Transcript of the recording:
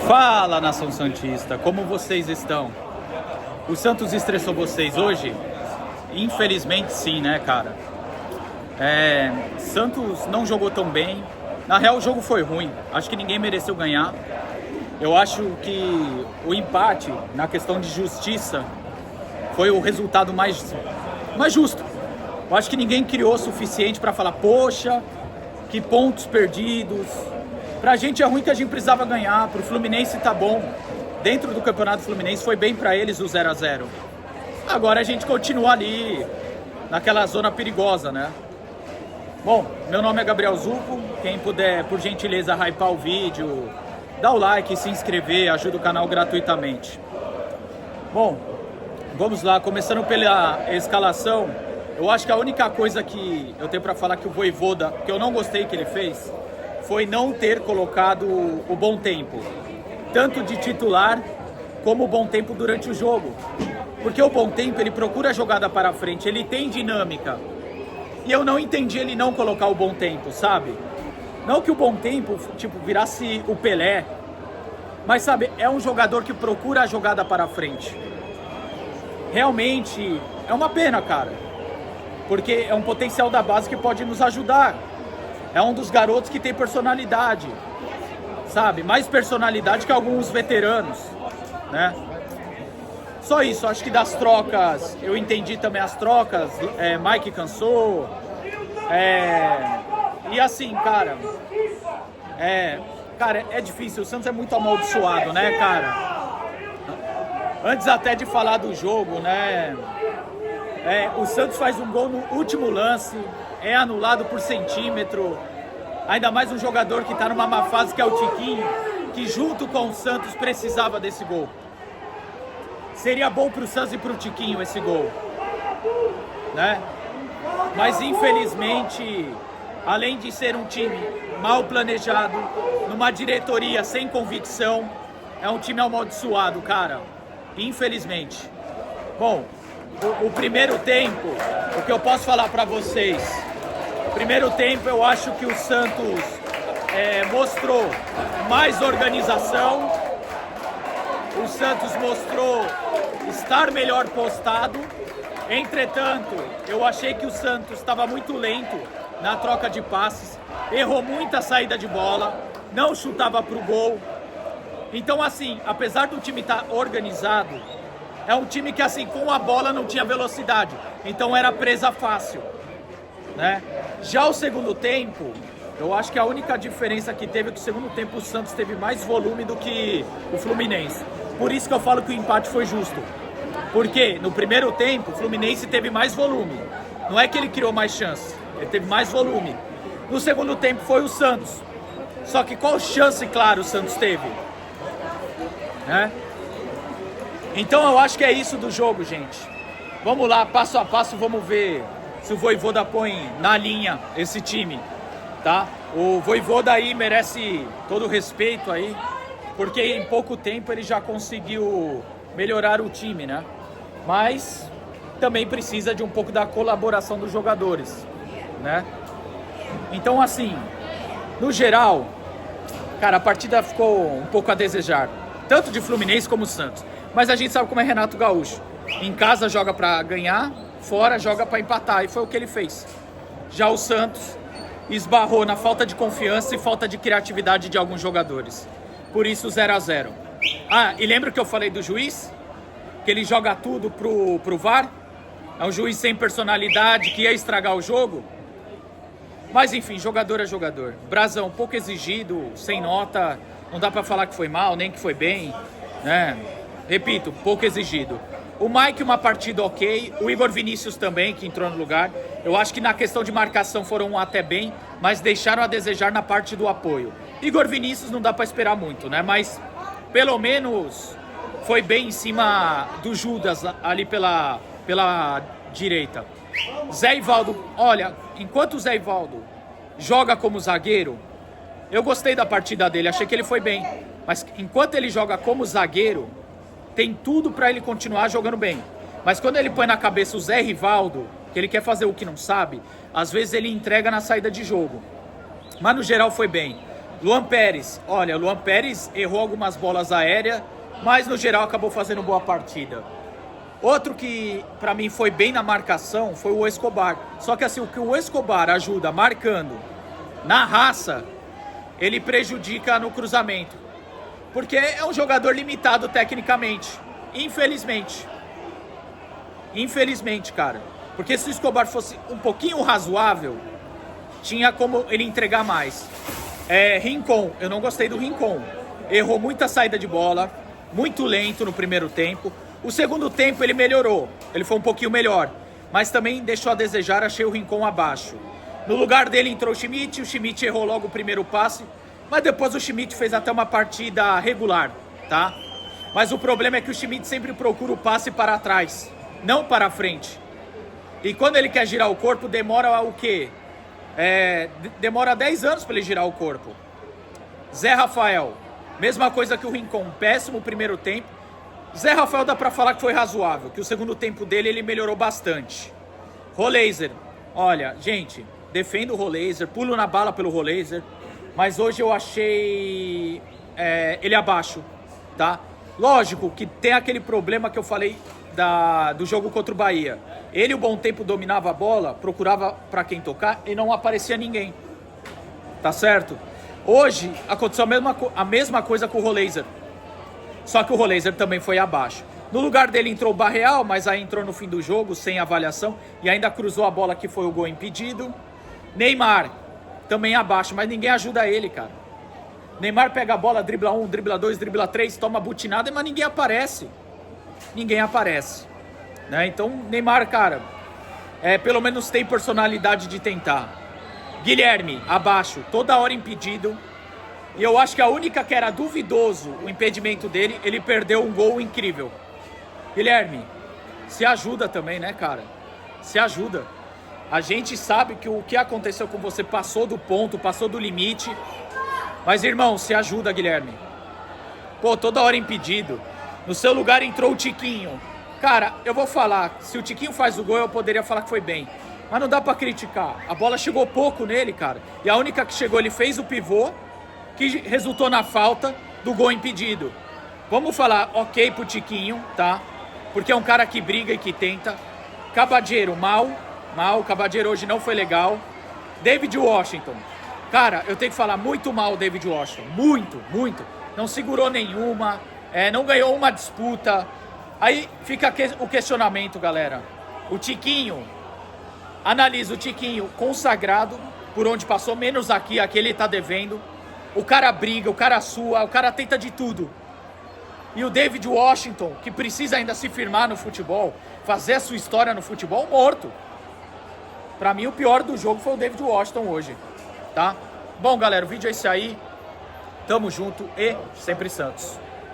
Fala, nação santista, como vocês estão? O Santos estressou vocês hoje? Infelizmente sim, né, cara? Santos não jogou tão bem. Na real, o jogo foi ruim. Acho que ninguém mereceu ganhar. Eu acho que o empate, na questão de justiça, foi o resultado mais justo. Eu acho que ninguém criou o suficiente para falar, poxa, que pontos perdidos. Pra gente é ruim que a gente precisava ganhar, pro Fluminense tá bom. Dentro do Campeonato Fluminense foi bem pra eles o 0 a 0. Agora a gente continua ali, naquela zona perigosa, né? Bom, meu nome é Gabriel Zucco. Quem puder, por gentileza, hypar o vídeo, dá o like, se inscrever, ajuda o canal gratuitamente. Bom, vamos lá, começando pela escalação. Eu acho que a única coisa que eu tenho pra falar que o Vojvoda, que eu não gostei que ele fez, foi não ter colocado o Bom Tempo, tanto de titular como o Bom Tempo durante o jogo. Porque o Bom Tempo, ele procura a jogada para frente, ele tem dinâmica. E eu não entendi ele não colocar o Bom Tempo, sabe? Não que o Bom Tempo, tipo, virasse o Pelé, mas, sabe, é um jogador que procura a jogada para frente. Realmente, é uma pena, cara. Porque é um potencial da base que pode nos ajudar. É um dos garotos que tem personalidade, sabe? Mais personalidade que alguns veteranos, né? Só isso, acho que das trocas, eu entendi também as trocas, Mike cansou, e assim, cara, é difícil, o Santos é muito amaldiçoado, né, cara? Antes até de falar do jogo, né, o Santos faz um gol no último lance, é anulado por centímetro, ainda mais um jogador que tá numa má fase que é o Tiquinho, que junto com o Santos precisava desse gol. Seria bom pro Santos e pro Tiquinho esse gol, né? Mas infelizmente, além de ser um time mal planejado, numa diretoria sem convicção, é um time amaldiçoado, cara. Infelizmente. Bom, o primeiro tempo, o que eu posso falar pra vocês? Primeiro tempo eu acho que o Santos mostrou mais organização. O Santos mostrou estar melhor postado. Entretanto, eu achei que o Santos estava muito lento na troca de passes, errou muita saída de bola, não chutava para o gol. Então, assim, apesar do time estar organizado, é um time que, assim, com a bola não tinha velocidade, então era presa fácil, né? Já o segundo tempo, eu acho que a única diferença que teve é que o segundo tempo o Santos teve mais volume do que o Fluminense. Por isso que eu falo que o empate foi justo. Porque no primeiro tempo o Fluminense teve mais volume. Não é que ele criou mais chance, ele teve mais volume. No segundo tempo foi o Santos. Só que qual chance, claro, o Santos teve? Né? Então eu acho que é isso do jogo, gente. Vamos lá, passo a passo, vamos ver se o Vojvoda põe na linha esse time, tá? O Vojvoda aí merece todo o respeito aí, porque em pouco tempo ele já conseguiu melhorar o time, né? Mas também precisa de um pouco da colaboração dos jogadores, né? Então, assim, no geral, cara, a partida ficou um pouco a desejar, tanto de Fluminense como Santos. Mas a gente sabe como é Renato Gaúcho. Em casa joga pra ganhar, fora joga pra empatar, e foi o que ele fez. Já o Santos esbarrou na falta de confiança e falta de criatividade de alguns jogadores. Por isso 0 a 0. Ah, e lembra que eu falei do juiz? Que ele joga tudo pro VAR? É um juiz sem personalidade, que ia estragar o jogo? Mas enfim, jogador é jogador. Brasão, pouco exigido, sem nota. Não dá pra falar que foi mal, nem que foi bem, né? Repito, pouco exigido. O Mike, uma partida ok. O Igor Vinícius também, que entrou no lugar. Eu acho que na questão de marcação foram até bem, mas deixaram a desejar na parte do apoio. Igor Vinícius não dá pra esperar muito, né? Mas pelo menos foi bem em cima do Judas ali pela direita. Zé Ivaldo, olha, enquanto o Zé Ivaldo joga como zagueiro, eu gostei da partida dele, achei que ele foi bem. Mas enquanto ele joga como zagueiro, tem tudo pra ele continuar jogando bem. Mas quando ele põe na cabeça o Zé Rivaldo, que ele quer fazer o que não sabe, às vezes ele entrega na saída de jogo. Mas no geral foi bem. Luan Pérez, olha, Luan Pérez errou algumas bolas aéreas, mas no geral acabou fazendo boa partida. Outro que pra mim foi bem na marcação foi o Escobar. Só que assim, o que o Escobar ajuda marcando na raça, ele prejudica no cruzamento. Porque é um jogador limitado tecnicamente, infelizmente. Infelizmente, cara. Porque se o Escobar fosse um pouquinho razoável, tinha como ele entregar mais. Rincon, eu não gostei do Rincon. Errou muita saída de bola, muito lento no primeiro tempo. O segundo tempo ele melhorou, ele foi um pouquinho melhor. Mas também deixou a desejar, achei o Rincon abaixo. No lugar dele entrou o Schmidt errou logo o primeiro passe. Mas depois o Schmidt fez até uma partida regular, tá? Mas o problema é que o Schmidt sempre procura o passe para trás, não para frente. E quando ele quer girar o corpo, demora o quê? Demora 10 anos para ele girar o corpo. Zé Rafael, mesma coisa que o Rincon, péssimo primeiro tempo. Zé Rafael dá para falar que foi razoável, que o segundo tempo dele ele melhorou bastante. Roleiser, olha, gente, defendo o Roleiser, pulo na bala pelo Roleiser, mas hoje eu achei ele abaixo, tá? Lógico que tem aquele problema que eu falei do jogo contra o Bahia. Ele, o bom tempo, dominava a bola, procurava para quem tocar e não aparecia ninguém. Tá certo? Hoje aconteceu a mesma coisa com o Roleiser. Só que o Roleiser também foi abaixo. No lugar dele entrou o Barreal, mas aí entrou no fim do jogo, sem avaliação, e ainda cruzou a bola que foi o gol impedido. Neymar, também abaixo, mas ninguém ajuda ele, cara. Neymar pega a bola, dribla 1, dribla 2, dribla 3, toma butinada, mas ninguém aparece. Ninguém aparece. Né? Então, Neymar, cara, pelo menos tem personalidade de tentar. Guilherme, abaixo, toda hora impedido. E eu acho que a única que era duvidoso o impedimento dele, ele perdeu um gol incrível. Guilherme, se ajuda também, né, cara? Se ajuda. A gente sabe que o que aconteceu com você passou do ponto, passou do limite. Mas, irmão, se ajuda, Guilherme. Pô, toda hora impedido. No seu lugar entrou o Tiquinho. Cara, eu vou falar, se o Tiquinho faz o gol, eu poderia falar que foi bem. Mas não dá pra criticar. A bola chegou pouco nele, cara. E a única que chegou, ele fez o pivô, que resultou na falta do gol impedido. Vamos falar ok pro Tiquinho, tá? Porque é um cara que briga e que tenta. Cabadeiro, mal. Cabadeiro hoje não foi legal. David Washington. Cara, eu tenho que falar muito mal o David Washington. Muito. Não segurou nenhuma. Não ganhou uma disputa. Aí fica o questionamento, galera. O Tiquinho, analisa o Tiquinho consagrado, por onde passou, menos aqui ele tá devendo. O cara briga, o cara sua, o cara tenta de tudo. E o David Washington, que precisa ainda se firmar no futebol, fazer a sua história no futebol, morto. Pra mim, o pior do jogo foi o David Washington hoje, tá? Bom, galera, o vídeo é esse aí. Tamo junto e sempre Santos.